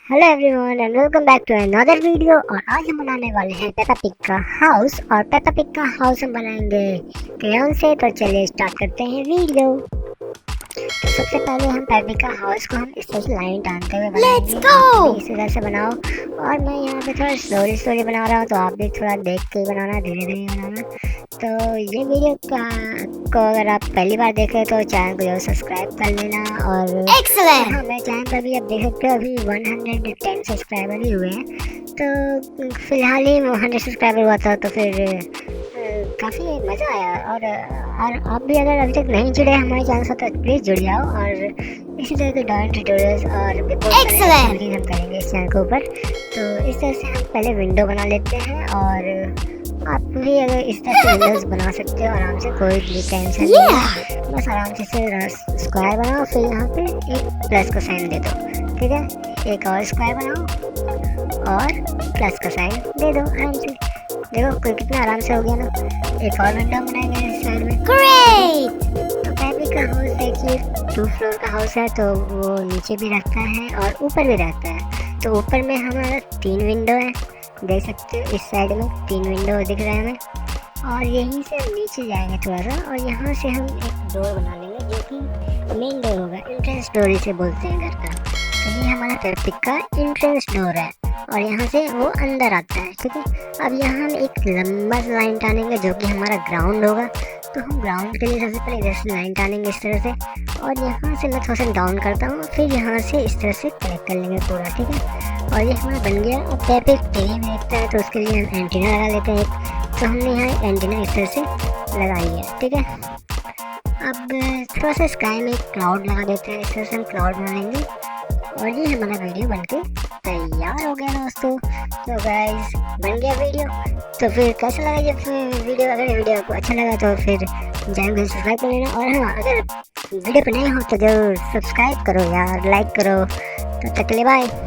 Hello everyone and welcome back to another video. और आज हम बनाने वाले हैं पेपा पिग का हाउस। और पेपा पिग का हाउस हम बनाएंगे क्रेयॉन से। तो चलिए स्टार्ट करते हैं वीडियो। तो सबसे पहले हम पेपा पिग का हाउस को हम इस तरह से लाइन टानते हुए बनाएंगे। आप भी इसी तरह से बनाओ। और मैं यहाँ पे थोड़ा स्लोली बना रहा हूँ, तो आप भी थोड़ा देख के बनाना, धीरे धीरे बनाना। तो ये वीडियो को अगर आप पहली बार देख रहे हो तो चैनल को जरूर सब्सक्राइब कर लेना। और हाँ, मेरे चैनल पर भी आप देख सकते हो अभी 110 सब्सक्राइबर ही हुए हैं। तो फिलहाल ही 100 सब्सक्राइबर हुआ था, तो फिर काफ़ी मज़ा आया। और आप भी अगर अभी तक नहीं जुड़े हमारे चैनल से तो प्लीज़ जुड़ जाओ। और इसी तरह के ड्राइंग ट्यूटोरियल्स और भी बहुत सारे एक्टिविटीज हम करेंगे इस चैनल के ऊपर। तो इस तरह से हम पहले विंडो बना लेते हैं। और आप भी अगर इस तरह से विंडोज बना सकते हो आराम से, कोई भी टेंशन नहीं है। बस आराम से स्क्वायर बनाओ, फिर यहाँ पे एक प्लस का साइन दे दो, ठीक है। एक और स्क्वायर बनाओ और प्लस का साइन दे दो आराम से। देखो कोई कितना आराम से हो गया ना। एक और विंडो बनाएंगे इस साइड में। ग्रेट। तो पेपा का हाउस देखिए 2 फ्लोर का हाउस है, तो वो नीचे भी रहता है और ऊपर भी रहता है। तो ऊपर में हमारा 3 विंडो है, देख सकते हो। इस साइड में 3 विंडो दिख रहे हैं हमें। और यहीं से हम नीचे जाएंगे थोड़ा सा, और यहाँ से हम एक डोर बना लेंगे जो कि मेन डोर होगा। एंट्रेंस डोर इसे बोलते हैं घर का। तो ये हमारा पेपा पिग का एंट्रेंस डोर है, और यहाँ से वो अंदर आता है, ठीक है। अब यहाँ हम एक लंबा सा लाइन टानेंगे जो कि हमारा ग्राउंड होगा। तो हम ग्राउंड के लिए सबसे पहले इधर से लाइन टानेंगे इस तरह से, और यहाँ से मैं थोड़ा सा डाउन करता हूँ, फिर यहाँ से इस तरह से कनेक्ट कर लेंगे पूरा, ठीक है। और ये हमारा बन गया। अब पेपा पिग टीवी में देखता है, तो उसके लिए हम एंटीना लगा लेते हैं एक। तो हमने यहाँ एंटीना इस तरह से लगाई है, ठीक है। अब थोड़ा सा स्काई में एक क्लाउड लगा देते हैं, इस तरह से हम क्लाउड बना लेंगे। और ये हमारा वीडियो बनके तैयार हो गया दोस्तों। तो गाइस बन गया वीडियो। तो फिर कैसा लगा ये वीडियो? अगर वीडियो आपको अच्छा लगा तो फिर चैनल को सब्सक्राइब कर लेना। और हाँ, अगर वीडियो पर नए हो तो जरूर सब्सक्राइब करो यार, लाइक करो। तो तक के लिए बाय।